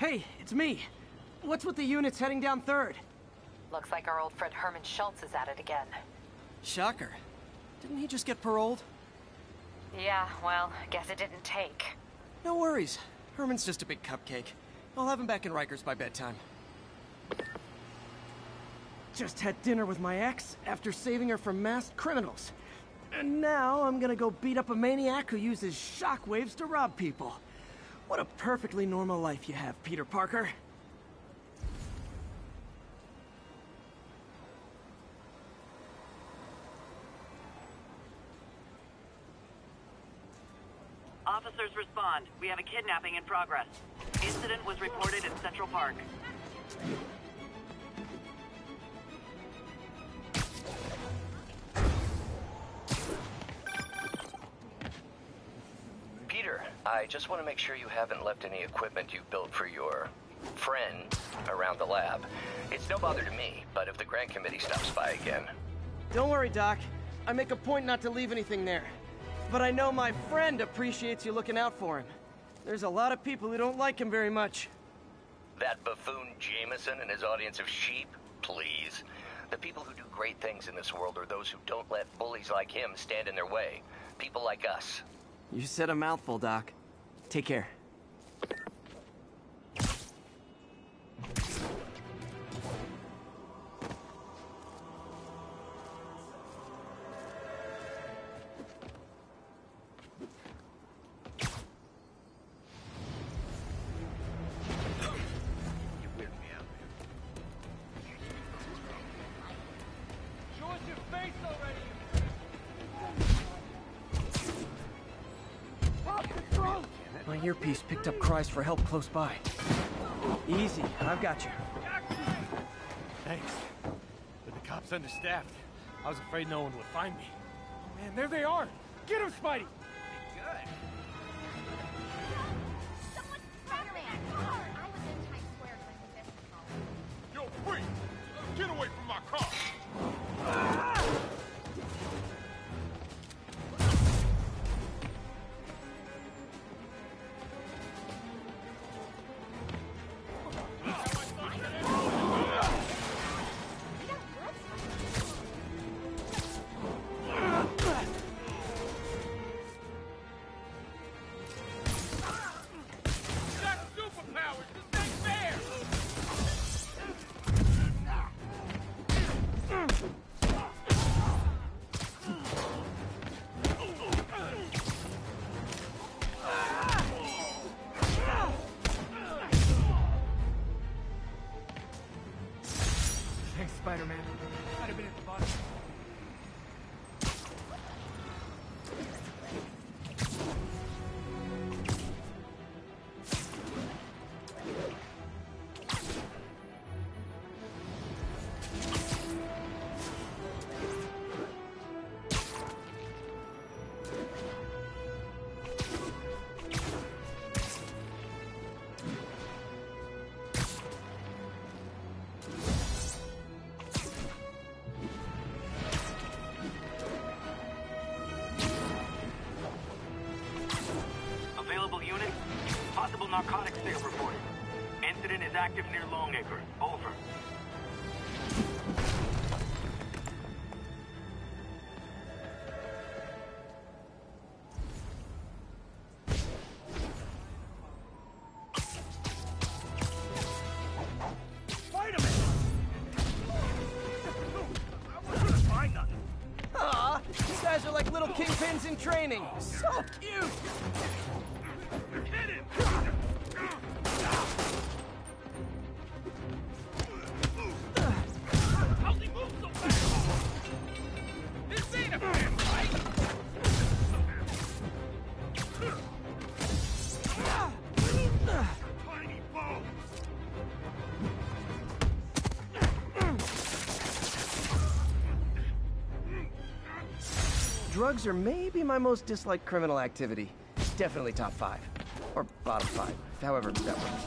Hey, it's me. What's with the units heading down 3rd? Looks like our old friend Herman Schultz is at it again. Shocker. Didn't he just get paroled? Yeah, well, guess it didn't take. No worries. Herman's just a big cupcake. I'll have him back in Rikers by bedtime. Just had dinner with my ex after saving her from masked criminals. And now I'm gonna go beat up a maniac who uses shockwaves to rob people. What a perfectly normal life you have, Peter Parker. Officers respond. We have a kidnapping in progress. Incident was reported in Central Park. Peter, I just want to make sure you haven't left any equipment you built for your friend around the lab. It's no bother to me, but if the grant committee stops by again... Don't worry, Doc. I make a point not to leave anything there. But I know my friend appreciates you looking out for him. There's a lot of people who don't like him very much. That buffoon Jameson and his audience of sheep? Please. The people who do great things in this world are those who don't let bullies like him stand in their way. People like us. You said a mouthful, Doc. Take care. My earpiece picked up cries for help close by. Easy, I've got you. Thanks. But the cops understaffed. I was afraid no one would find me. Oh, man, there they are! Get him, Spidey! Good. Yo, freak! Get away from my car! Thanks, Spider-Man. Might have been at the bottom. Available unit? Possible narcotics sale reported. Incident is active near Longacre. Over. Aw, you guys are like little kingpins in training. So cute! How's he move so fast? This ain't a fair fight! Tiny bones! Drugs are maybe my most disliked criminal activity. Definitely top 5. Or bottom 5, however that works.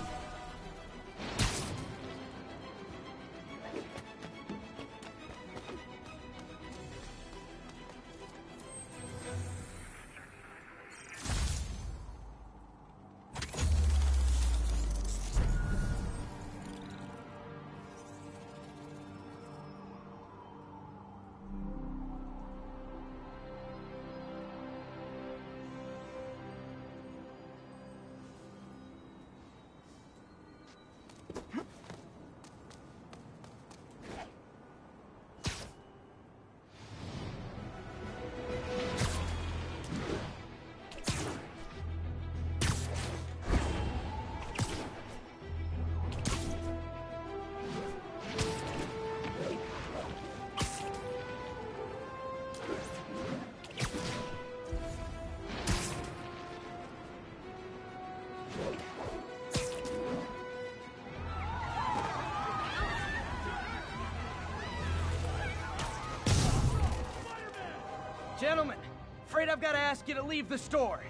I've got to ask you to leave the store.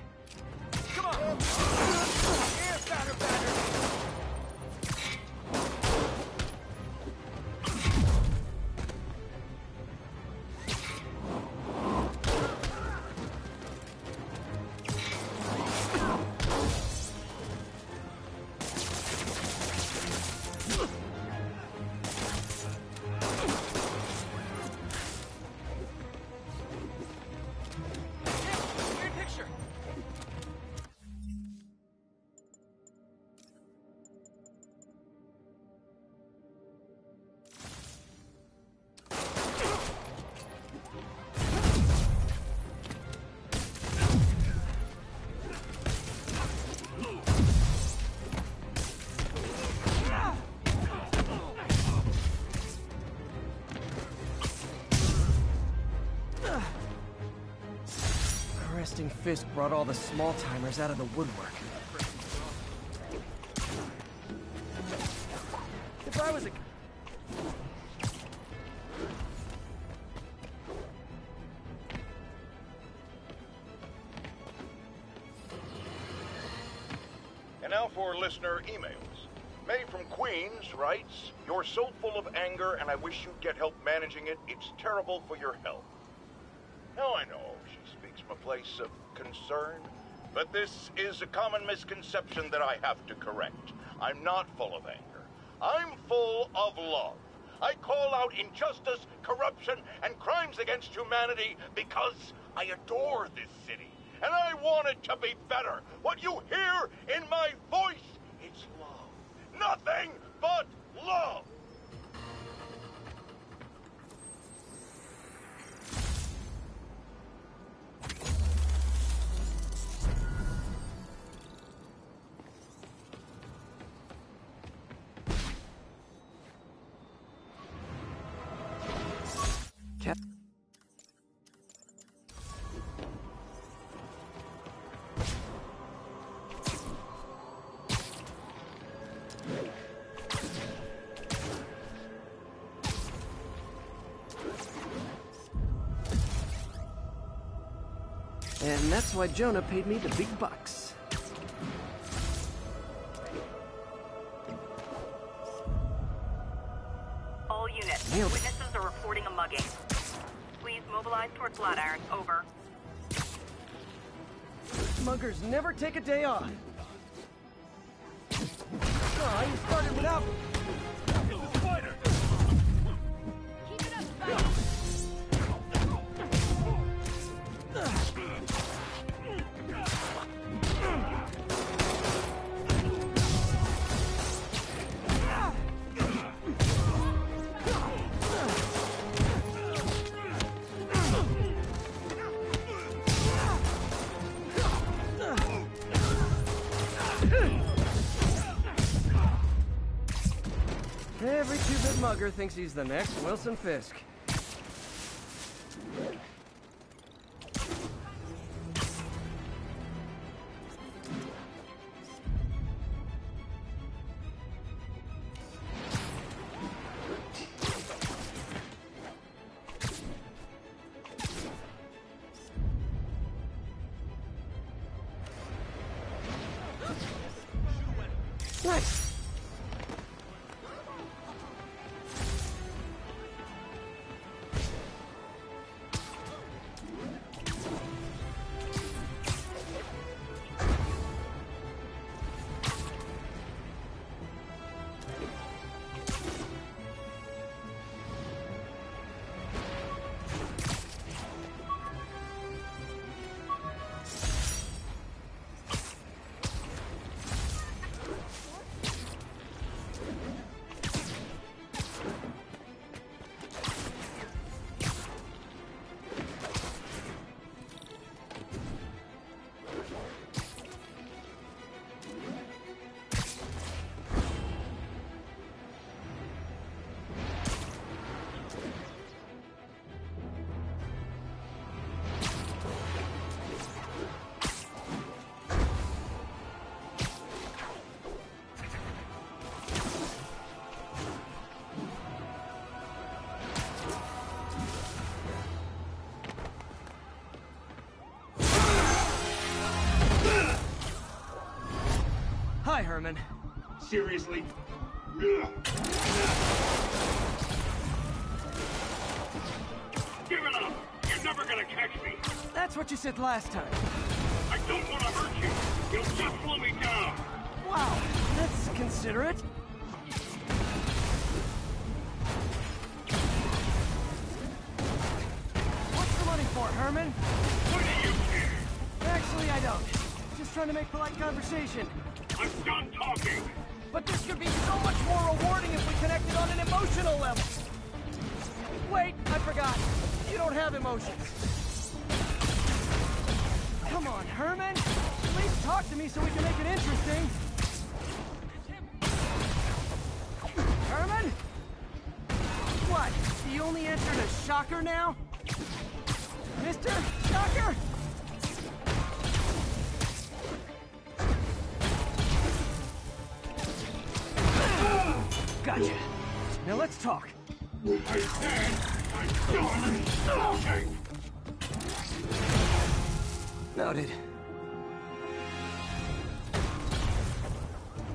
Come on! Here, batter, batter! Weird picture. Resting Fisk brought all the small-timers out of the woodwork. If I was a... And now for listener emails. May from Queens writes, "You're so full of anger and I wish you'd get help managing it. It's terrible for your health." Now I know she speaks from a place of concern, but this is a common misconception that I have to correct. I'm not full of anger. I'm full of love. I call out injustice, corruption, and crimes against humanity because I adore this city, and I want it to be better. What you hear in my voice, it's love. Nothing but love. And that's why Jonah paid me the big bucks. All units. Nailed it. Witnesses are reporting a mugging. Please mobilize toward Flatiron. Over. Muggers never take a day off. Oh, you started without... It's a spider! Keep it up, Spike. Every two-bit mugger thinks he's the next Wilson Fisk. Nice! Bye, Herman. Seriously? Give it up! You're never gonna catch me! That's what you said last time. I don't want to hurt you! You'll just slow me down! Wow, that's considerate. What's the money for, Herman? What do you care? Actually, I don't. Just trying to make polite conversation. I'm done talking! But this could be so much more rewarding if we connected on an emotional level. Wait, I forgot. You don't have emotions. Come on, Herman. At least talk to me so we can make it interesting. Herman? What? You only answered a shocker now? Mr. Shocker? Gotcha. Now let's talk. I said I'm done talking! Noted.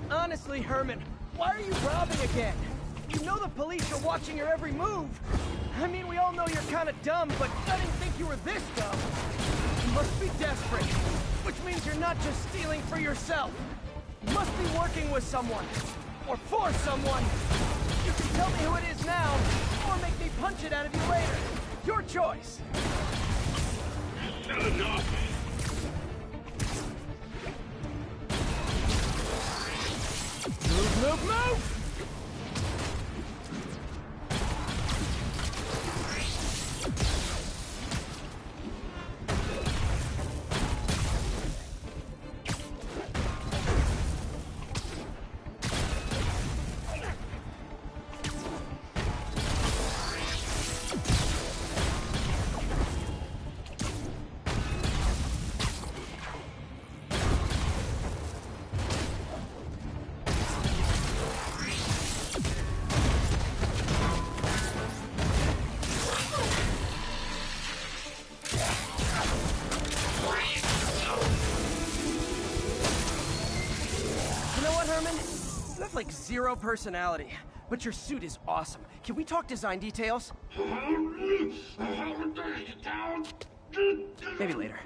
Honestly, Herman, why are you robbing again? You know the police are watching your every move. I mean, we all know you're kind of dumb, but I didn't think you were this dumb. You must be desperate, which means you're not just stealing for yourself. You must be working with someone, or for someone. You can tell me who it is now, or make me punch it out of you later. Your choice. Said enough! Move, move! You have like zero personality, but your suit is awesome. Can we talk design details? Maybe later.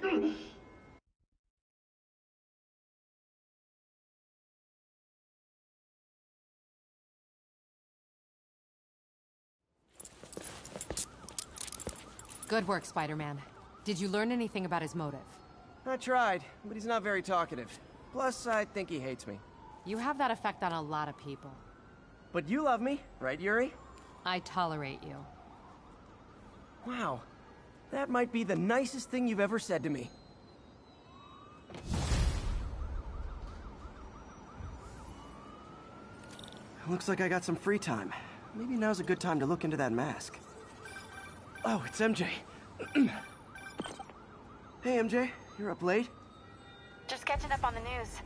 Good work, Spider-Man. Did you learn anything about his motive? I tried, but he's not very talkative. Plus, I think he hates me. You have that effect on a lot of people. But you love me, right, Yuri? I tolerate you. Wow. That might be the nicest thing you've ever said to me. Looks like I got some free time. Maybe now's a good time to look into that mask. Oh, it's MJ. Hey, MJ. You're up late? Just catching up on the news.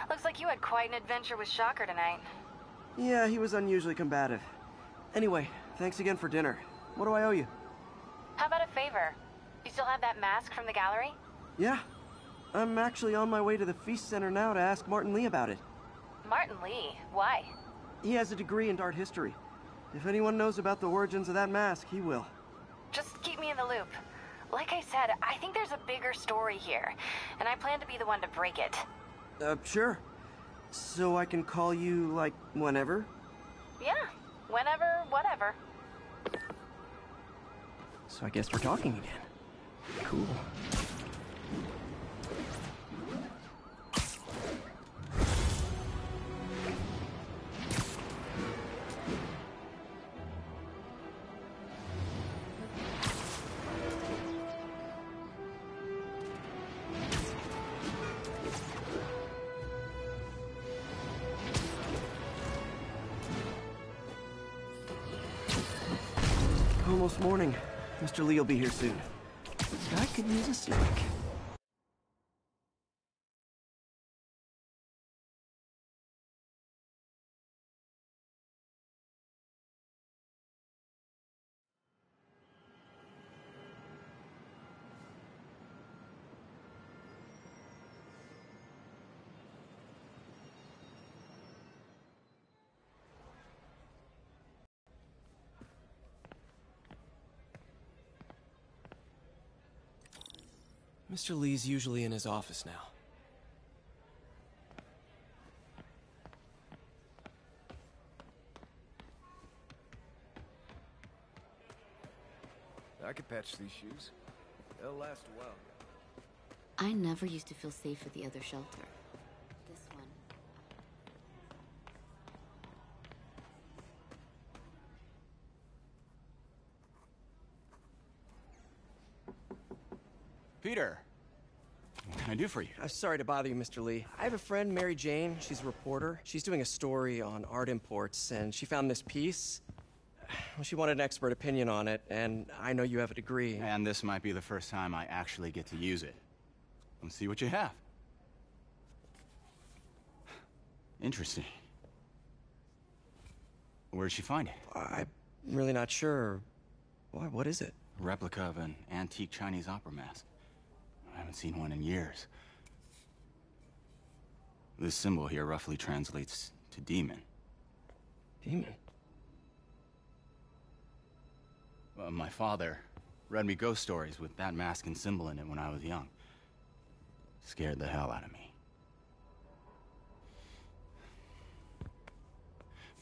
Looks like you had quite an adventure with Shocker tonight. Yeah, he was unusually combative. Anyway, thanks again for dinner. What do I owe you? How about a favor? You still have that mask from the gallery? Yeah. I'm actually on my way to the Feast Center now to ask Martin Lee about it. Martin Lee? Why? He has a degree in art history. If anyone knows about the origins of that mask, he will. Just keep me in the loop. Like I said, I think there's a bigger story here, and I plan to be the one to break it. Sure. So I can call you, like, whenever? Yeah, whenever, whatever. So I guess we're talking again. Cool. Almost morning. Mr. Lee will be here soon. I could use a snack. Mr. Lee's usually in his office now. I could patch these shoes. They'll last a while. I never used to feel safe at the other shelter. This one. Peter, what can I do for you? Sorry to bother you, Mr. Lee. I have a friend, Mary Jane. She's a reporter. She's doing a story on art imports, and she found this piece. Well, she wanted an expert opinion on it, and I know you have a degree. And this might be the first time I actually get to use it. Let's see what you have. Interesting. Where did she find it? I'm really not sure. Why, what is it? A replica of an antique Chinese opera mask. I haven't seen one in years. This symbol here roughly translates to demon. Demon? My father read me ghost stories with that mask and symbol in it when I was young. Scared the hell out of me.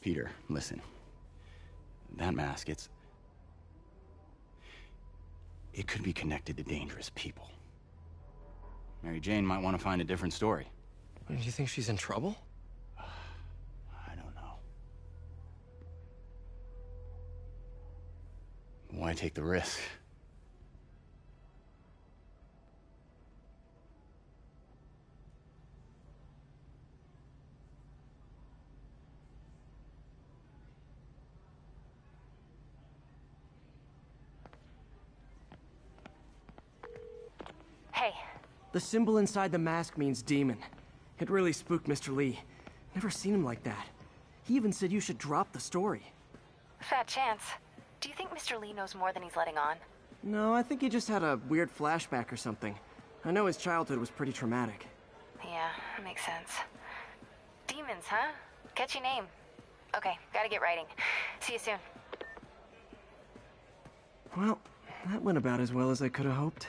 Peter, listen. That mask, it could be connected to dangerous people. Mary Jane might want to find a different story. Do you think she's in trouble? I don't know. Why take the risk? Hey. The symbol inside the mask means demon. It really spooked Mr. Lee. Never seen him like that. He even said you should drop the story. Fat chance. Do you think Mr. Lee knows more than he's letting on? No, I think he just had a weird flashback or something. I know his childhood was pretty traumatic. Yeah, makes sense. Demons, huh? Catchy name. Okay, gotta get writing. See you soon. Well, that went about as well as I could have hoped.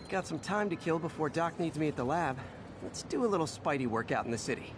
Got some time to kill before Doc needs me at the lab. Let's do a little Spidey workout in the city.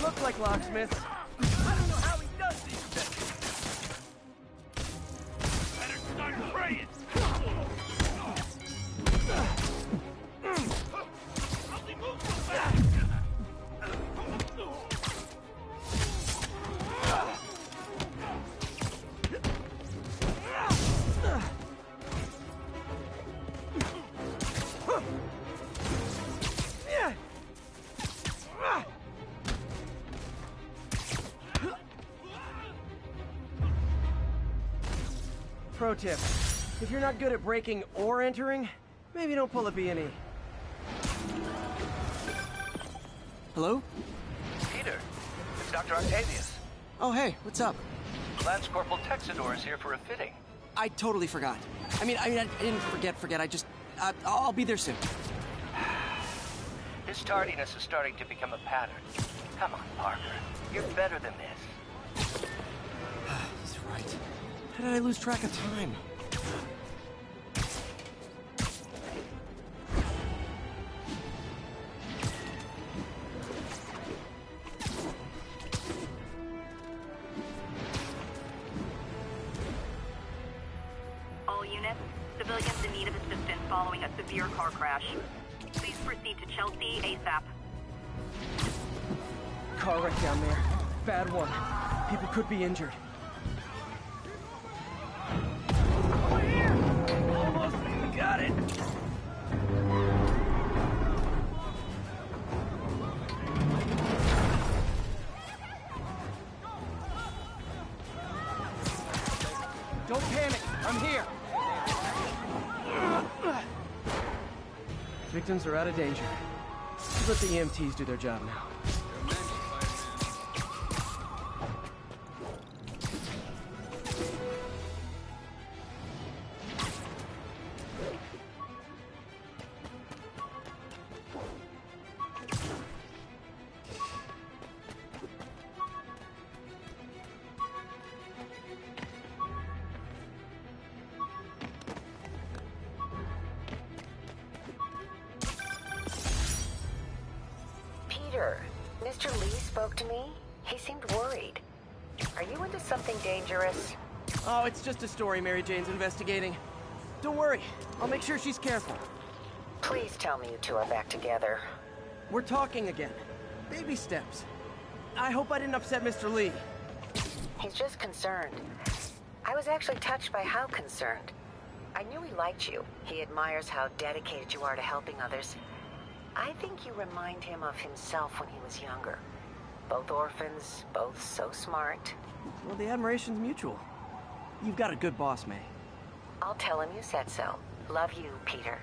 Look like locksmiths. Pro tip. If you're not good at breaking or entering, maybe don't pull a B&E. Hello? Peter, it's Dr. Octavius. Oh, hey, what's up? Lance Corporal Texador is here for a fitting. I totally forgot. I mean, I didn't forget. I just... I'll be there soon. His tardiness is starting to become a pattern. Come on, Parker. You're better than this. He's right. How did I lose track of time? All units, civilians in need of assistance following a severe car crash. Please proceed to Chelsea ASAP. Car wreck down there. Bad one. People could be injured. Over here! Almost got it! Don't panic. I'm here. Victims are out of danger. Let the EMTs do their job now. Mr. Lee spoke to me. He seemed worried. Are you into something dangerous? Oh, it's just a story Mary Jane's investigating. Don't worry. I'll make sure she's careful. Please tell me you two are back together. We're talking again. Baby steps. I hope I didn't upset Mr. Lee. He's just concerned. I was actually touched by how concerned. I knew he liked you. He admires how dedicated you are to helping others. I think you remind him of himself when he was younger. Both orphans, both so smart. Well, the admiration's mutual. You've got a good boss, May. I'll tell him you said so. Love you, Peter.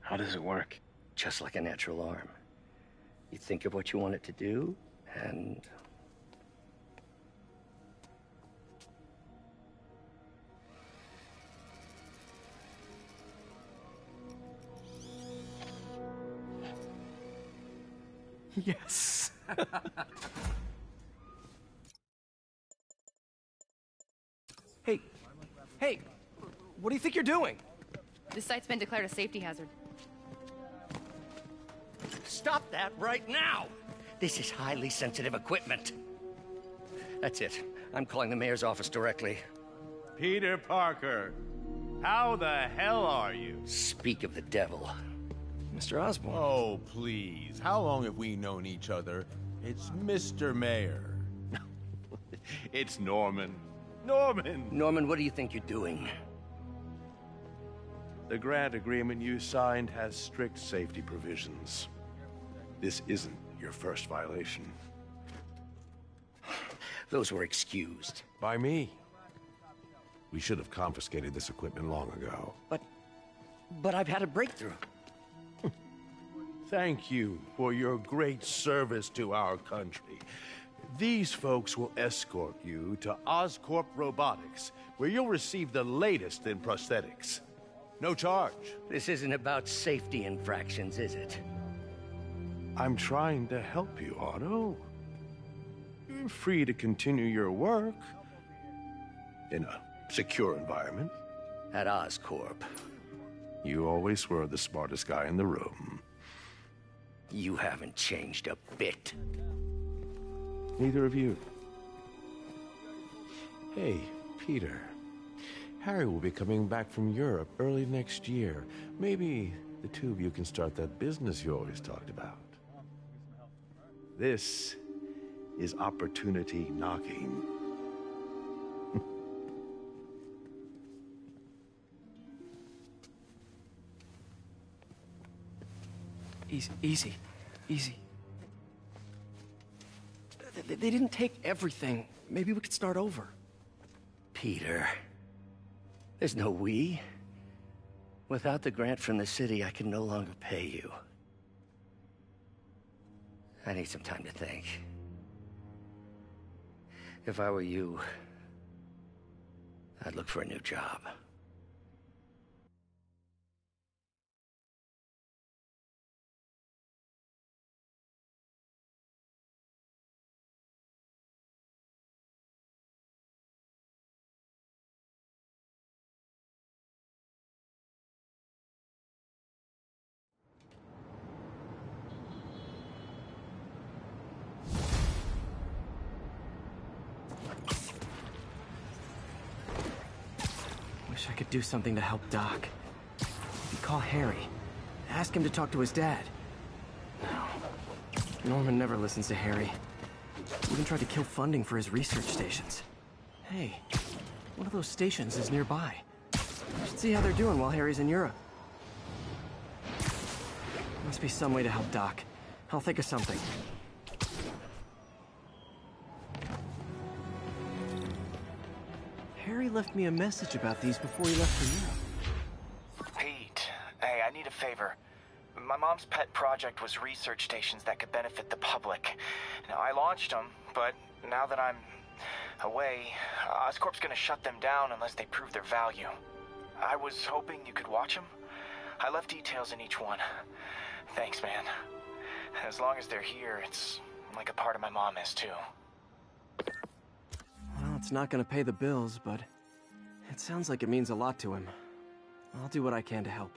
How does it work? Just like a natural arm. You think of what you want it to do, and... Yes. Hey, what do you think you're doing? This site's been declared a safety hazard. Stop that right now! This is highly sensitive equipment. That's it. I'm calling the mayor's office directly. Peter Parker, how the hell are you? Speak of the devil. Mr. Osborn. Oh, please. How long have we known each other? It's Mr. Mayor. It's Norman. Norman! Norman, what do you think you're doing? The grant agreement you signed has strict safety provisions. This isn't your first violation. Those were excused. By me. We should have confiscated this equipment long ago. But I've had a breakthrough. Thank you for your great service to our country. These folks will escort you to Oscorp Robotics, where you'll receive the latest in prosthetics. No charge. This isn't about safety infractions, is it? I'm trying to help you, Otto. You're free to continue your work in a secure environment. At Oscorp. You always were the smartest guy in the room. You haven't changed a bit. Neither of you. Hey, Peter. Harry will be coming back from Europe early next year. Maybe the two of you can start that business you always talked about. This is opportunity knocking. Easy. They didn't take everything. Maybe we could start over. Peter, there's no we. Without the grant from the city, I can no longer pay you. I need some time to think. If I were you, I'd look for a new job. Wish I could do something to help Doc. Maybe call Harry. Ask him to talk to his dad. No. Norman never listens to Harry. Even tried to kill funding for his research stations. Hey, one of those stations is nearby. Should see how they're doing while Harry's in Europe. Must be some way to help Doc. I'll think of something. Harry left me a message about these before he left for Europe. Pete, hey, I need a favor. My mom's pet project was research stations that could benefit the public. Now, I launched them, but now that I'm away, Oscorp's gonna shut them down unless they prove their value. I was hoping you could watch them. I left details in each one. Thanks, man. As long as they're here, it's like a part of my mom is, too. Well, it's not gonna pay the bills, but it sounds like it means a lot to him. I'll do what I can to help.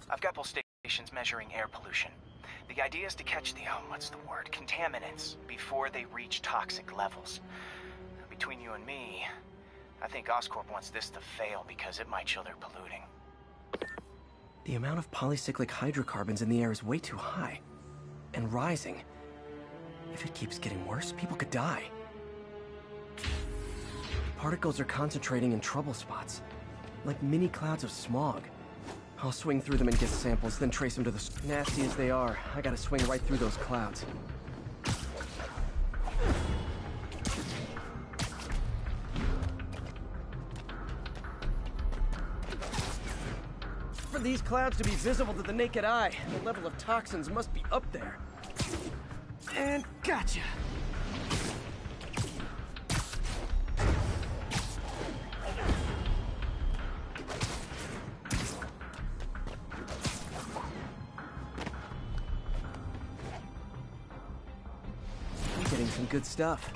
I've got both stations measuring air pollution. The idea is to catch the, contaminants before they reach toxic levels. Between you and me, I think Oscorp wants this to fail because it might show they're polluting. The amount of polycyclic hydrocarbons in the air is way too high. And rising. If it keeps getting worse, people could die. The particles are concentrating in trouble spots, like mini clouds of smog. I'll swing through them and get samples, then trace them to the... Nasty as they are, I gotta swing right through those clouds. For these clouds to be visible to the naked eye, the level of toxins must be up there. And gotcha! Some good stuff.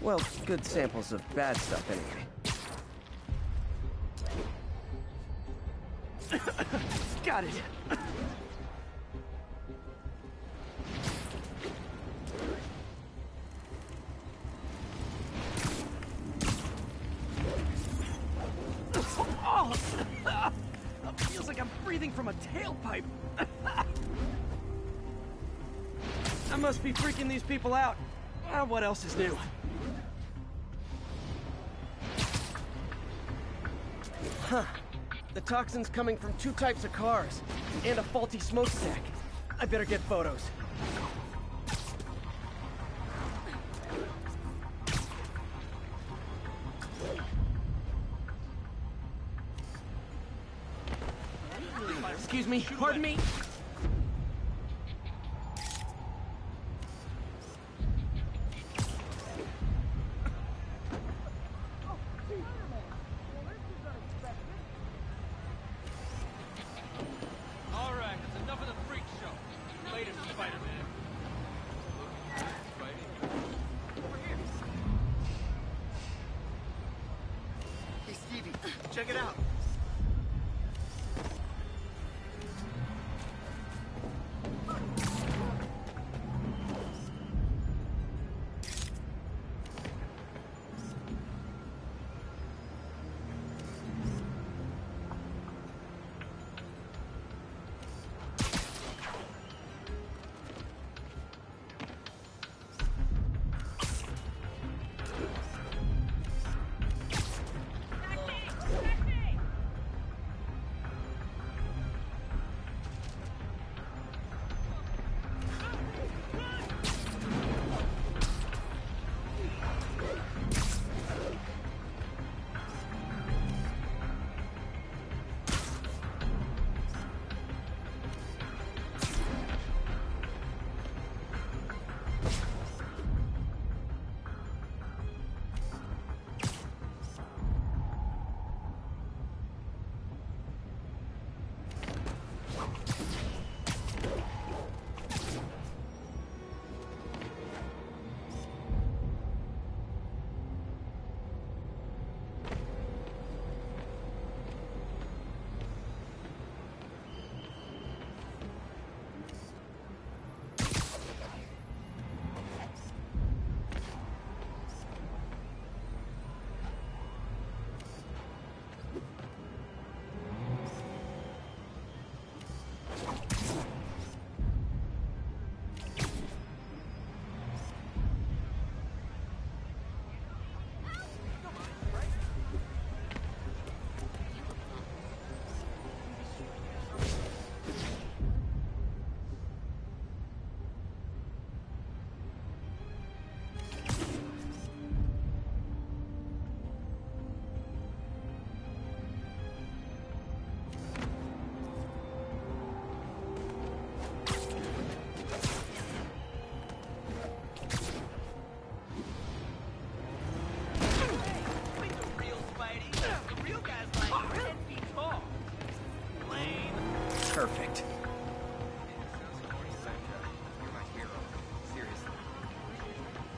Well, good samples of bad stuff, anyway. Got it. Oh! Feels like I'm breathing from a tailpipe. I must be freaking these people out. What else is new? Huh. The toxin's coming from two types of cars, and a faulty smokestack. I better get photos. Excuse me, pardon me? check it out. Perfect.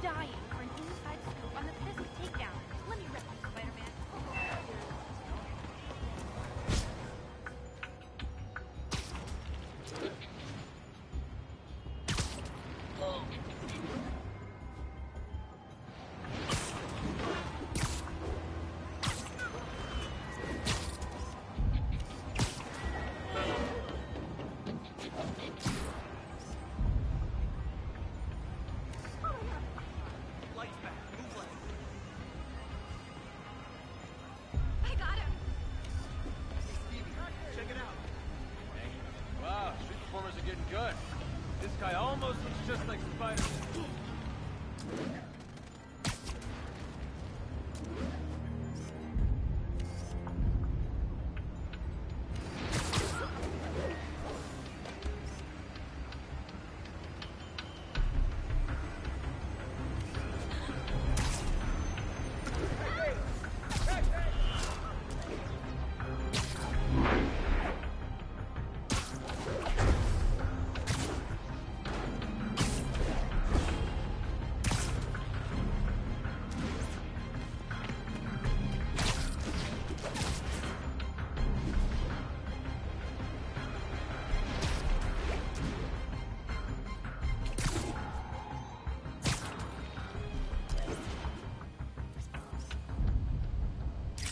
Dying for an inside scoop on the Fisk takedown. Let me rip you, Spider-Man. I got him. Check it out. Wow, street performers are getting good. This guy almost looks just like Spider-Man.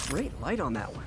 Great light on that one.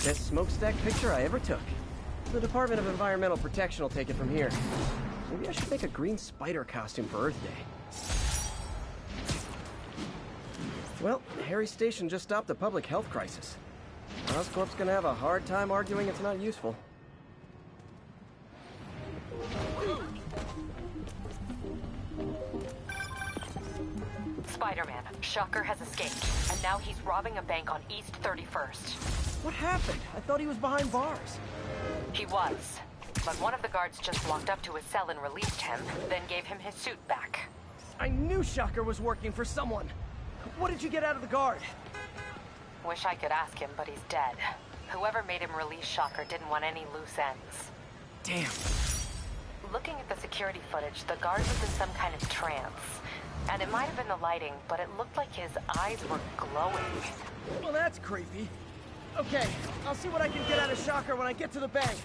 Best smokestack picture I ever took. The Department of Environmental Protection will take it from here. Maybe I should make a green spider costume for Earth Day. Well, Harry's station just stopped a public health crisis. Oscorp's gonna have a hard time arguing it's not useful. Spider-Man, Shocker has escaped, and now he's robbing a bank on East 31st. What happened? I thought he was behind bars. He was, but one of the guards just walked up to his cell and released him, then gave him his suit back. I knew Shocker was working for someone. What did you get out of the guard? Wish I could ask him, but he's dead. Whoever made him release Shocker didn't want any loose ends. Damn. Looking at the security footage, the guard was in some kind of trance. And it might have been the lighting, but it looked like his eyes were glowing. Well, that's creepy. Okay, I'll see what I can get out of Shocker when I get to the bank.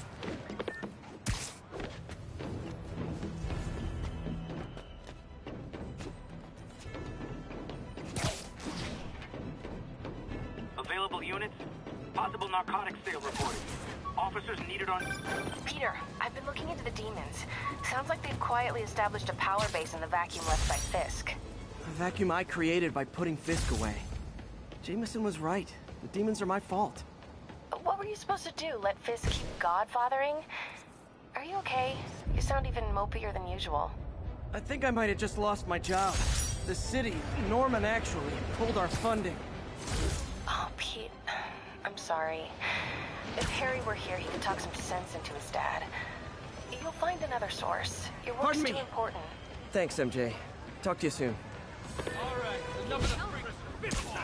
Available units? Possible narcotics sale reported. Officers needed on... Peter, I've been looking into the demons. Sounds like they've quietly established a power base in the vacuum left by Fisk. A vacuum I created by putting Fisk away. Jameson was right. The demons are my fault. What were you supposed to do? Let Fisk keep godfathering? Are you okay? You sound even mopier than usual. I think I might have just lost my job. The city, Norman actually, pulled our funding. Oh, Pete. I'm sorry. If Harry were here, he could talk some sense into his dad. You'll find another source. Your work's too important. Thanks, MJ. Talk to you soon. All right, enough of the ps4.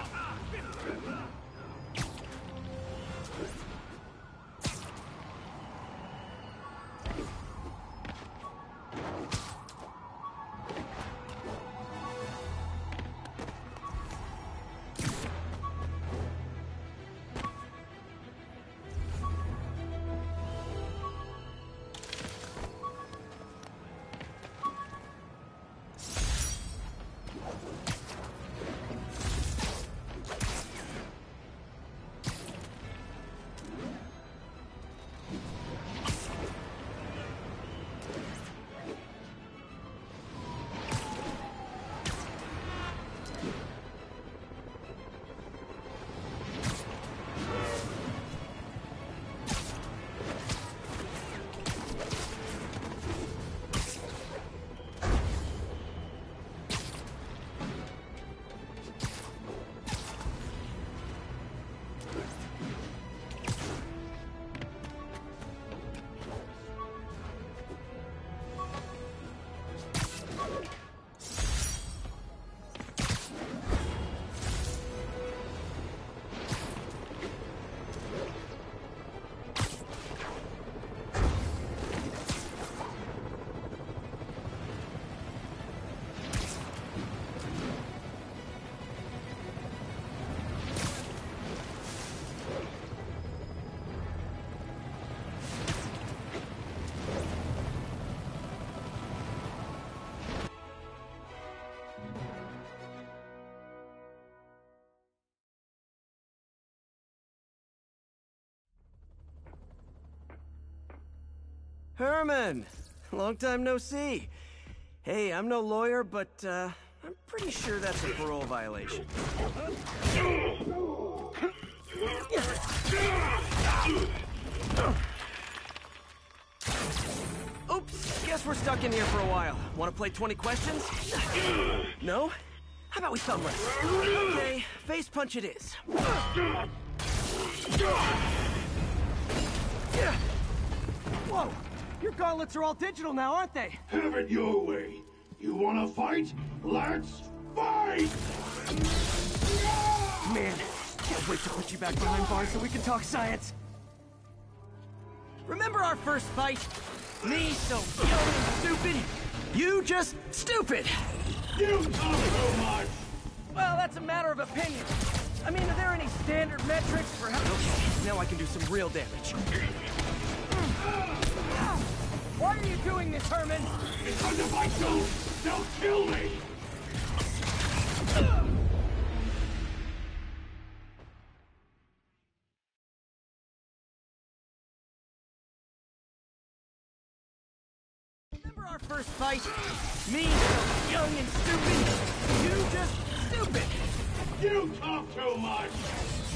Herman! Long time no see. Hey, I'm no lawyer, but, I'm pretty sure that's a parole violation. Oops, guess we're stuck in here for a while. Want to play 20 questions? No? How about we thumb wrestle? Okay, face punch it is. Whoa! Your gauntlets are all digital now, aren't they? Have it your way. You wanna fight? Let's fight! Man, can't wait to put you back behind bars so we can talk science. Remember our first fight? Me so young and stupid, you just stupid. You talk so much. Well, that's a matter of opinion. I mean, are there any standard metrics for how... Okay, now I can do some real damage. Why are you doing this, Herman? Because if I don't, they'll kill me! Remember our first fight? Me, so young and stupid, you just stupid! You talk too much!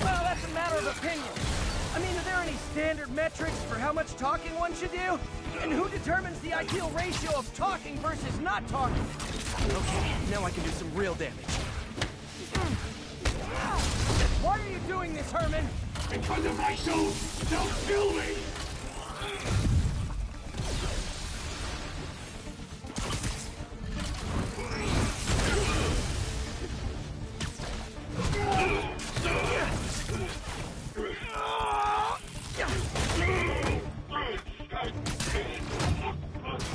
Well, that's a matter of opinion. I mean, are there any standard metrics for how much talking one should do? And who determines the ideal ratio of talking versus not talking? Okay, now I can do some real damage. Why are you doing this, Herman? Because if I don't, they'll kill me!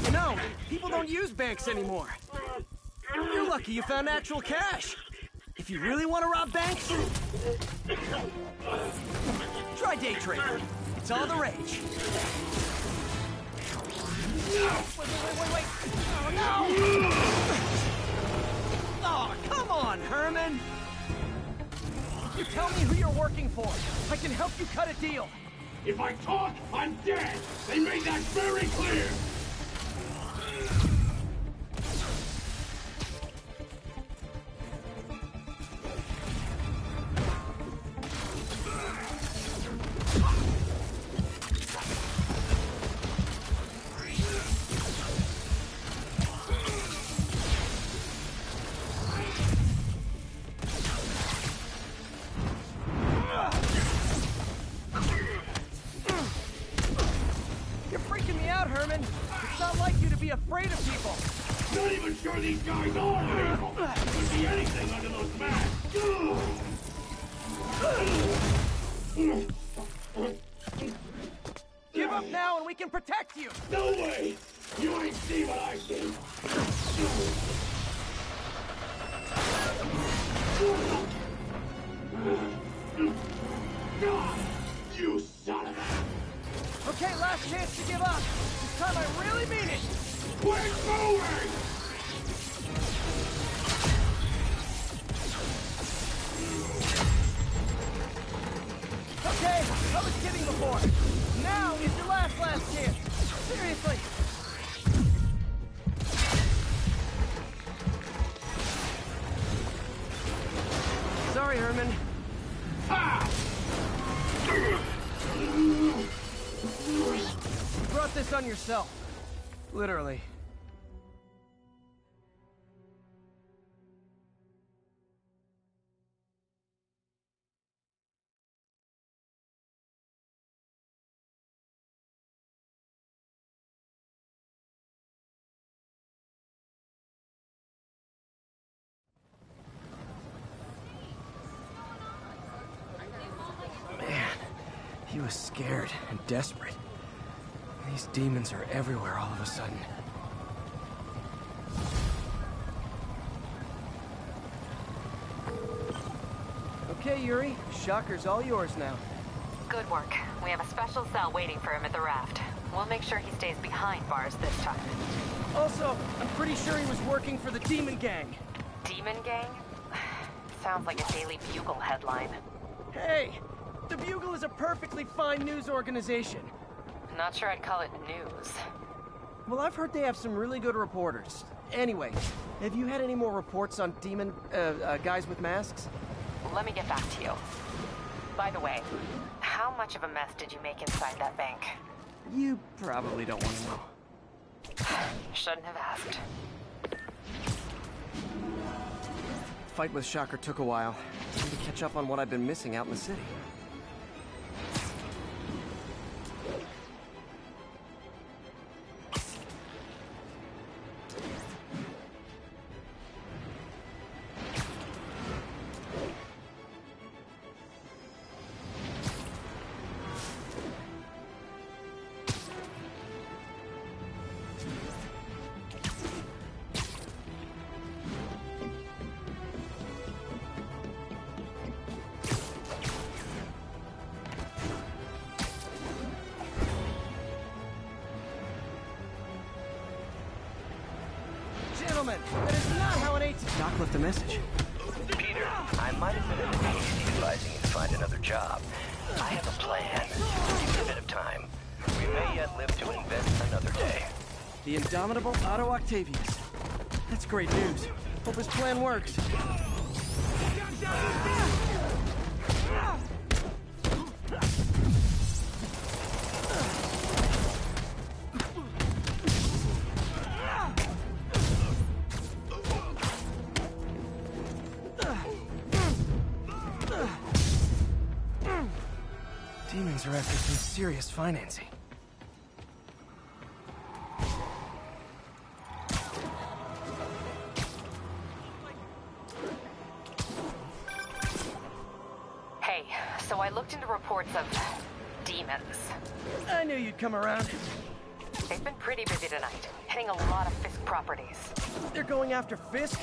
You know, people don't use banks anymore. You're lucky you found actual cash. If you really want to rob banks, try day trading. It's all the rage. Wait. Oh, no! Oh, come on, Herman! You tell me who you're working for. I can help you cut a deal. If I talk, I'm dead! They made that very clear! You're freaking me out, Herman. It's not like you to be afraid of people. Not even sure these guys are people! Could be anything under those masks! Give up now and we can protect you! No way! You ain't see what I see! You son of a... Okay, last chance to give up. This time I really mean it. Quit moving! Okay, I was kidding before. Now is your last chance. Seriously. Sorry, Herman. Ha! You brought this on yourself. Literally. Man, he was scared and desperate. These demons are everywhere all of a sudden. Okay, Yuri. Shocker's all yours now. Good work. We have a special cell waiting for him at the raft. We'll make sure he stays behind bars this time. Also, I'm pretty sure he was working for the Demon Gang. Demon Gang? Sounds like a Daily Bugle headline. Hey! The Bugle is a perfectly fine news organization. Not sure I'd call it news. Well, I've heard they have some really good reporters. Anyway, have you had any more reports on demon, guys with masks? Let me get back to you. By the way, how much of a mess did you make inside that bank? You probably don't want to know. Shouldn't have asked. Fight with Shocker took a while. I need to catch up on what I've been missing out in the city. Gentlemen, that is not how an Doc left a message. Peter, I might have been a little hasty advising you to find another job. I have a plan. Give me a bit of time. We may yet live to invent another day. The indomitable Otto Octavius. That's great news. Hope his plan works. Demons are after some serious financing. Hey, so I looked into reports of demons. I knew you'd come around. They've been pretty busy tonight, hitting a lot of Fisk properties. They're going after Fisk?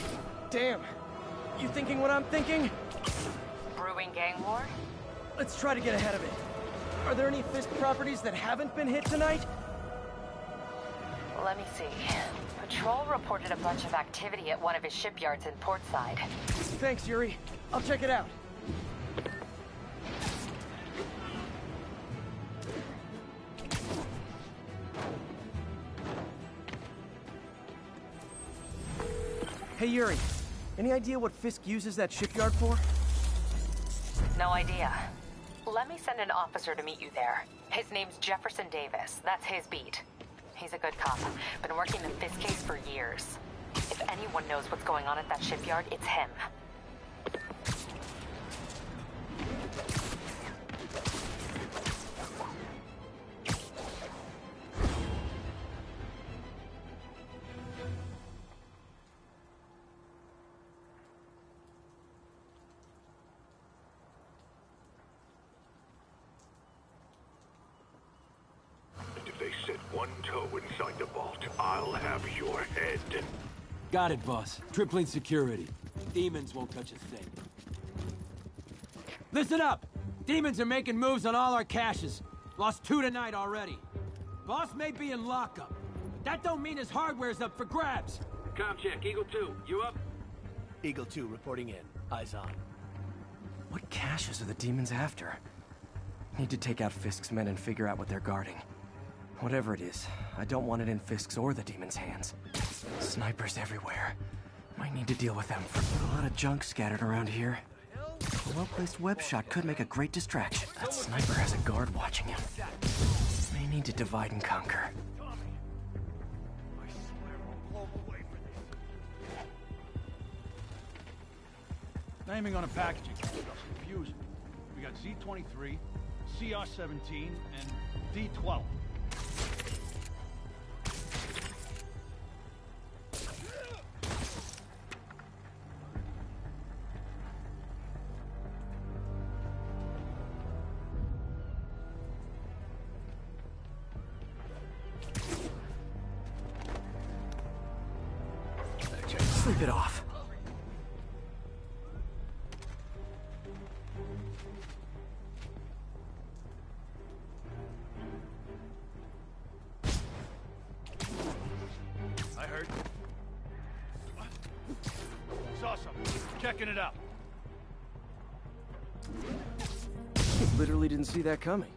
Damn. You thinking what I'm thinking? Brewing gang war? Let's try to get ahead of it. Are there any Fisk properties that haven't been hit tonight? Let me see. Patrol reported a bunch of activity at one of his shipyards in Portside. Thanks, Yuri. I'll check it out. Hey, Yuri. Any idea what Fisk uses that shipyard for? No idea. Let me send an officer to meet you there. His name's Jefferson Davis. That's his beat. He's a good cop. Been working the Fisk case for years. If anyone knows what's going on at that shipyard, it's him. One toe inside the vault, I'll have your head. Got it, boss. Tripling security. Demons won't touch a thing. Listen up! Demons are making moves on all our caches. Lost 2 tonight already. Boss may be in lockup, but that don't mean his hardware's up for grabs. Com check, Eagle 2, you up? Eagle 2 reporting in. Eyes on. What caches are the demons after? Need to take out Fisk's men and figure out what they're guarding. Whatever it is, I don't want it in Fisk's or the demons' hands. Snipers everywhere. Might need to deal with them. A lot of junk scattered around here. A well-placed web shot could make a great distraction. That sniper has a guard watching him. May need to divide and conquer. Naming on a packaging stuff's confusing. We got Z23, CR17, and D12. Sleep it off. I heard. Saw something. Checking it out. Literally didn't see that coming.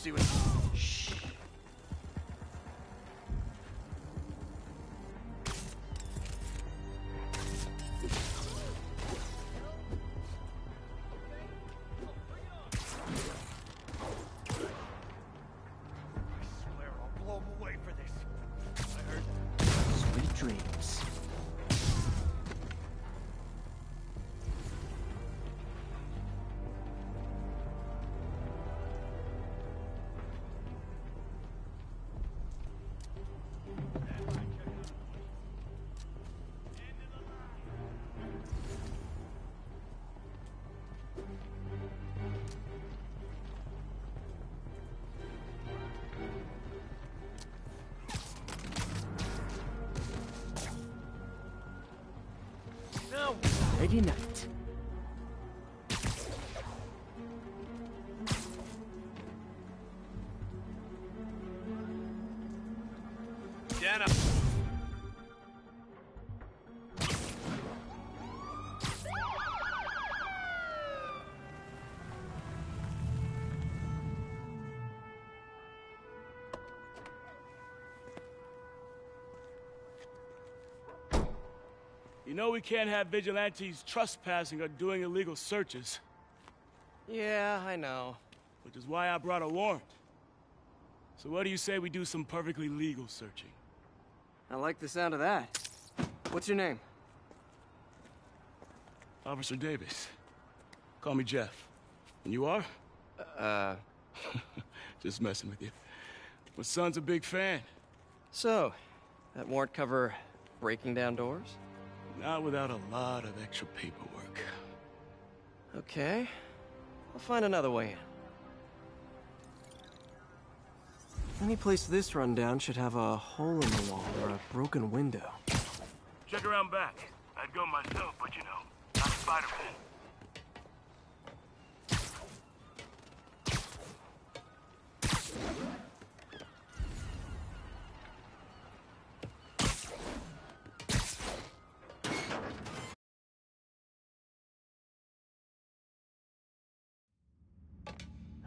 see what... Shh. Sweet dreams. Ready night. Jenna. You know we can't have vigilantes trespassing or doing illegal searches. Yeah, I know. Which is why I brought a warrant. So what do you say we do some perfectly legal searching? I like the sound of that. What's your name? Officer Davis. Call me Jeff. And you are? Just messing with you. My son's a big fan. So, that warrant cover breaking down doors? Not without a lot of extra paperwork. Okay. I'll find another way in. Any place this rundown should have a hole in the wall or a broken window. Check around back. I'd go myself, but you know, I'm Spider-Man.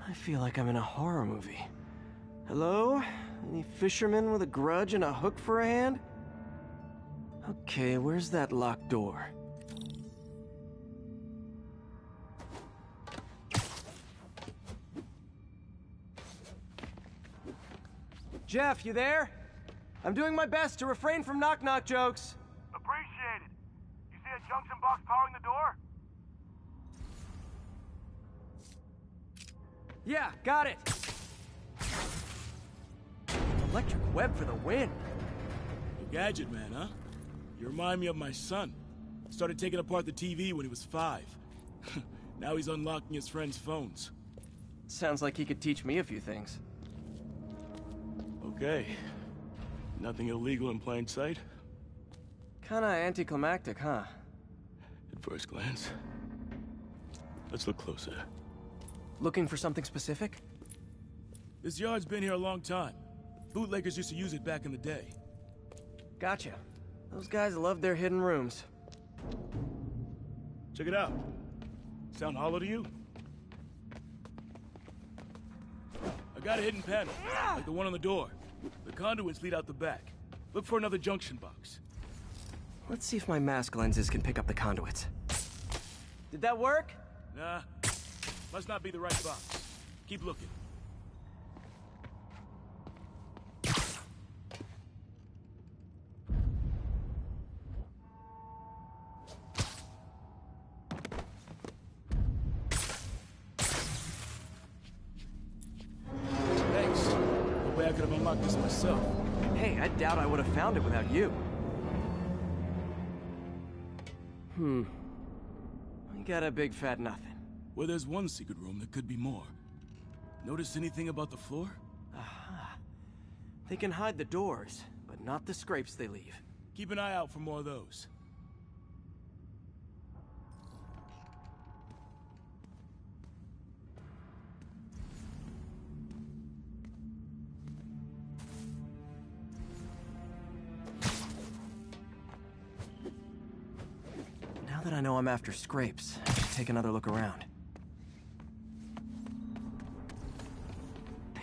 I feel like I'm in a horror movie. Hello? Any fisherman with a grudge and a hook for a hand? Okay, where's that locked door? Jeff, you there? I'm doing my best to refrain from knock-knock jokes. Appreciate it. You see a junction box powering the door? Yeah, got it. Electric web for the win. A gadget man, huh? You remind me of my son. Started taking apart the TV when he was 5. Now he's unlocking his friends' phones. Sounds like he could teach me a few things. Okay. Nothing illegal in plain sight? Kinda anticlimactic, huh? At first glance. Let's look closer. Looking for something specific? This yard's been here a long time. Bootleggers used to use it back in the day. Gotcha. Those guys love their hidden rooms. Check it out. Sound hollow to you? I got a hidden panel, like the one on the door. The conduits lead out the back. Look for another junction box. Let's see if my mask lenses can pick up the conduits. Did that work? Nah. Must not be the right box. Keep looking. Thanks. No way I could have unlocked this myself. Hey, I doubt I would have found it without you. We got a big fat nothing. Well, there's one secret room. There could be more. Notice anything about the floor? Aha. They can hide the doors, but not the scrapes they leave. Keep an eye out for more of those. Now that I know I'm after scrapes, I should take another look around.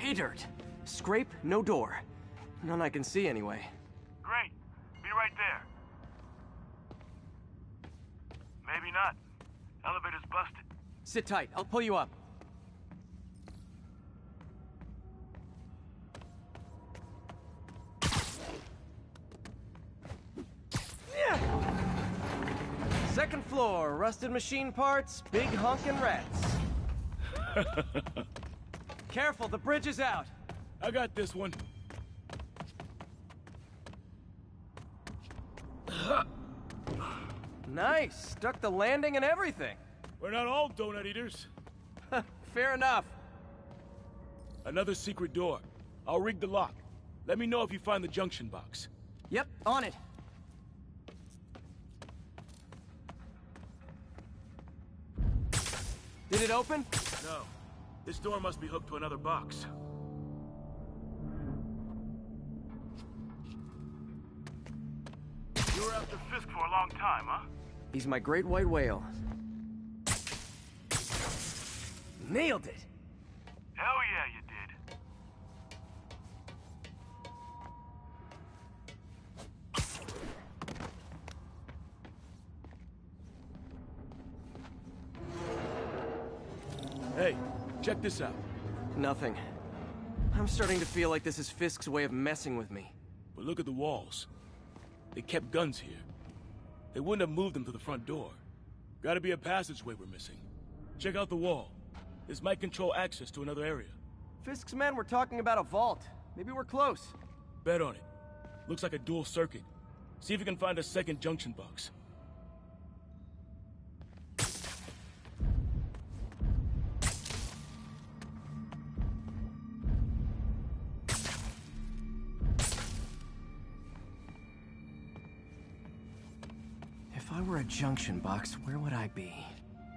Pay dirt. Scrape, no door. None I can see anyway. Great. Be right there. Maybe not. Elevator's busted. Sit tight. I'll pull you up. Second floor, rusted machine parts, big honkin' rats. Careful, the bridge is out. I got this one. Nice, stuck the landing and everything. We're not all donut eaters. Fair enough. Another secret door. I'll rig the lock. Let me know if you find the junction box. Yep, on it. Did it open? No. This door must be hooked to another box. You were after Fisk for a long time, huh? He's my great white whale. Nailed it! Hell yeah, you did. Hey, check this out. Nothing. I'm starting to feel like this is Fisk's way of messing with me. But look at the walls. They kept guns here. They wouldn't have moved them to the front door. Gotta be a passageway we're missing. Check out the wall. This might control access to another area. Fisk's men were talking about a vault. Maybe we're close. Bet on it. Looks like a dual circuit. See if you can find a second junction box. If I were a junction box, where would I be?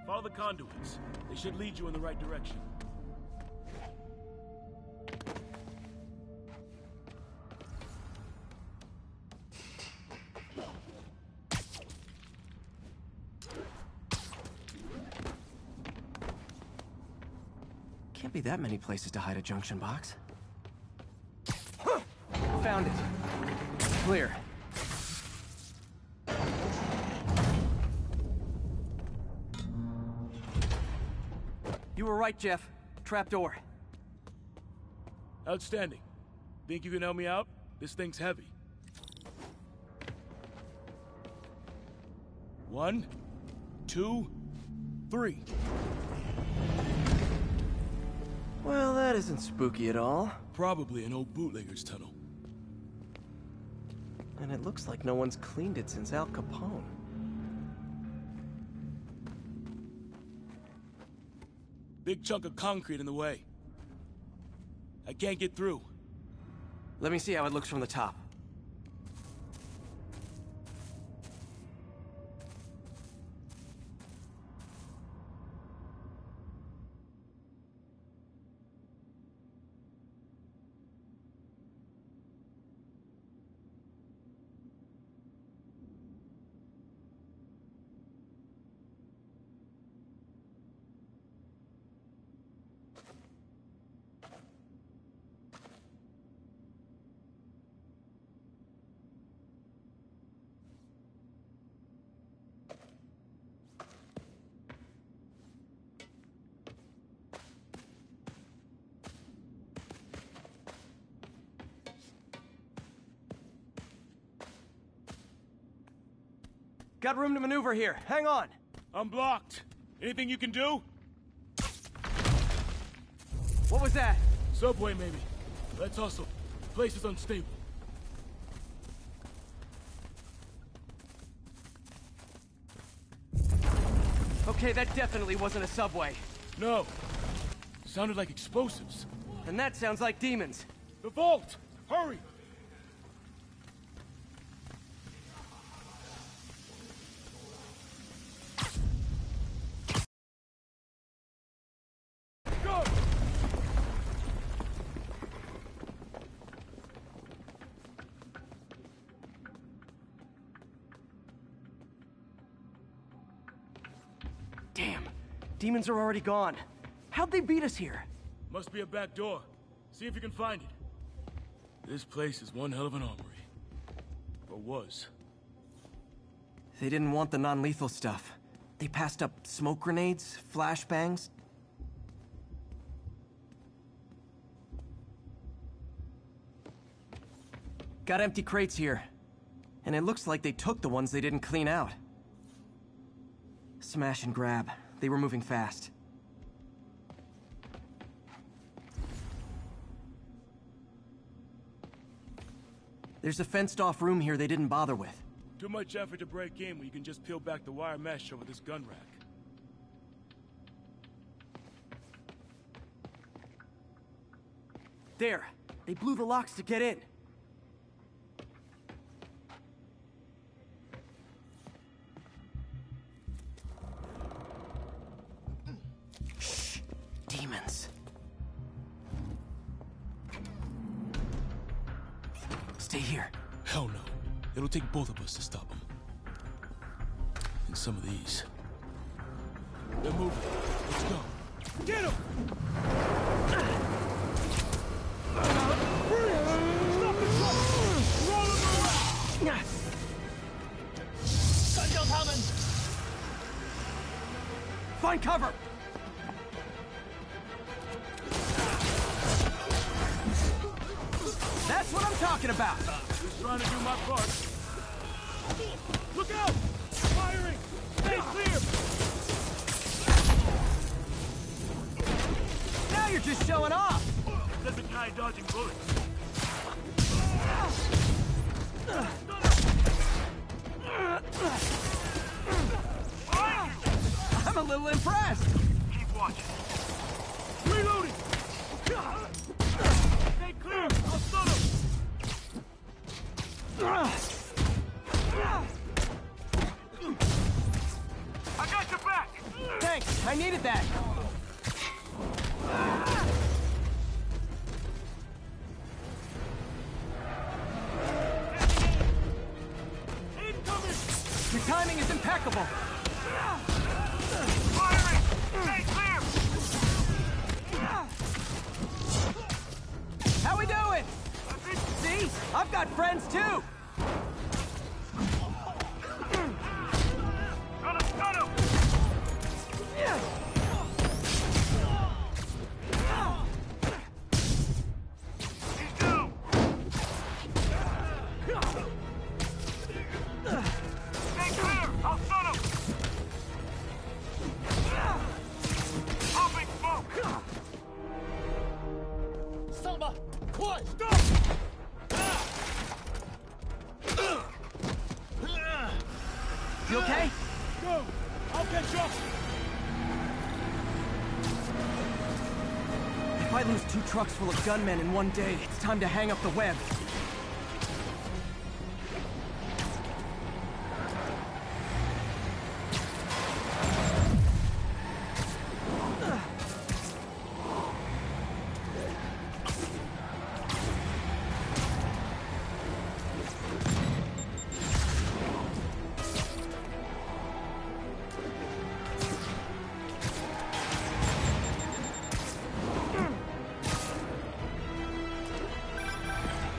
Follow the conduits. They should lead you in the right direction. Can't be that many places to hide a junction box. Found it. Clear. You were right, Jeff. Trapdoor. Outstanding. Think you can help me out? This thing's heavy. 1, 2, 3. Well, that isn't spooky at all. Probably an old bootlegger's tunnel. And it looks like no one's cleaned it since Al Capone. Big chunk of concrete in the way. I can't get through. Let me see how it looks from the top. Got room to maneuver here. Hang on. I'm blocked. Anything you can do? What was that? Subway, maybe. Let's hustle. Place is unstable. Okay, that definitely wasn't a subway. No. Sounded like explosives. And that sounds like demons. The vault! Hurry! Go! Damn. Demons are already gone. How'd they beat us here? Must be a back door. See if you can find it. This place is one hell of an armory. Or was. They didn't want the non-lethal stuff. They passed up smoke grenades, flashbangs. Got empty crates here. And it looks like they took the ones they didn't clean out. Smash and grab. They were moving fast. There's a fenced-off room here they didn't bother with. Too much effort to break in when you can just peel back the wire mesh over this gun rack. There! They blew the locks to get in! Shh! Demons. Stay here. Hell no. It'll take both of us to stop them. And some of these. They're moving. Let's go. Get them! Stop the truck! Roll them around! Gun coming! Find cover! That's what I'm talking about! Just trying to do my part. Look out! Firing! Stay clear! Now you're just showing off! There's a guy dodging bullets. I'm a little impressed! Keep watching. Reloading! Stay clear! I'll stun him! I got your back! Thanks, I needed that! Incoming! Your timing is impeccable! Firing! Stay clear! How we doing? See? I've got friends too! Gonna stun him! He's down! Stay clear! I'll stun him! Popping smoke! Samba! What? Stop! You okay? Go! I'll catch up! If I lose 2 trucks full of gunmen in one day, it's time to hang up the web.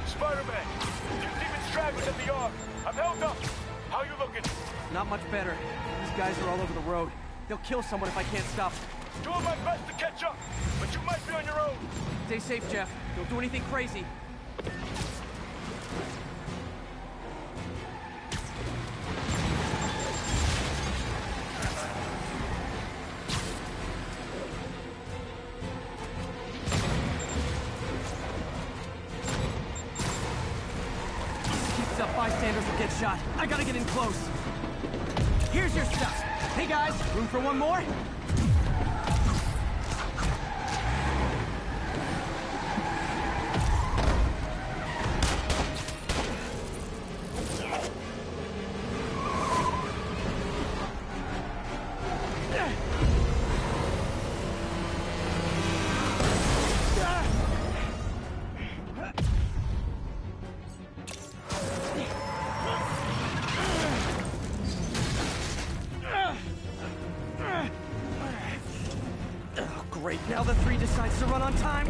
Spider-Man! You demon stragglers at the yard! I'm held up! How you looking? Not much better. These guys are all over the road. They'll kill someone if I can't stop them. Doing my best to catch up, but you might be on your own. Stay safe, Jeff. Don't do anything crazy. Keeps up, bystanders will get shot. I gotta get in close. Here's your stuff. Hey guys, room for one more? Great, now the 3 decides to run on time.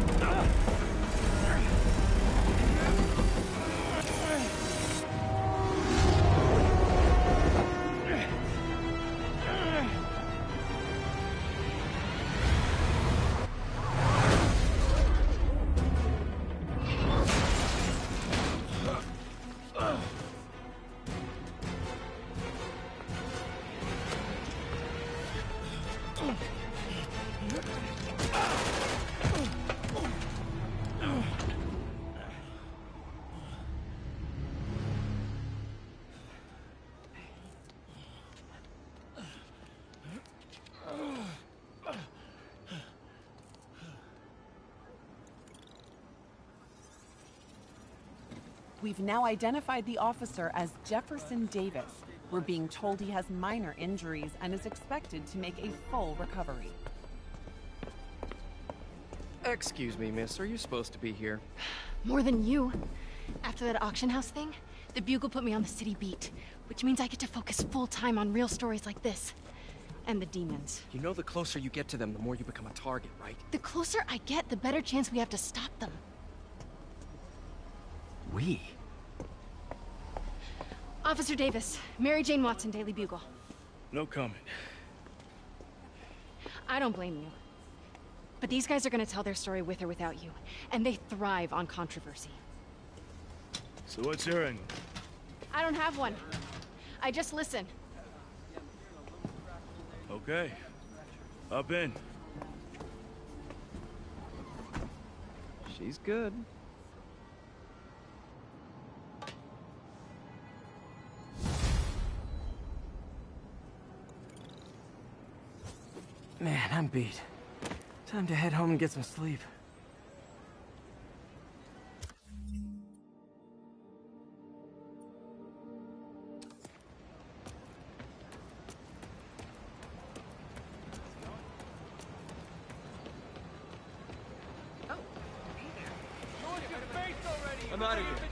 We've now identified the officer as Jefferson Davis. We're being told he has minor injuries and is expected to make a full recovery. Excuse me, miss. Are you supposed to be here? More than you. After that auction house thing, the Bugle put me on the city beat, which means I get to focus full-time on real stories like this. And the demons. You know the closer you get to them, the more you become a target, right? The closer I get, the better chance we have to stop them. We? Officer Davis, Mary Jane Watson, Daily Bugle. No comment. I don't blame you. But these guys are gonna tell their story with or without you, and they thrive on controversy. So what's your angle? I don't have one. I just listen. Okay. Up in. She's good. Man, I'm beat. Time to head home and get some sleep. I'm out of here.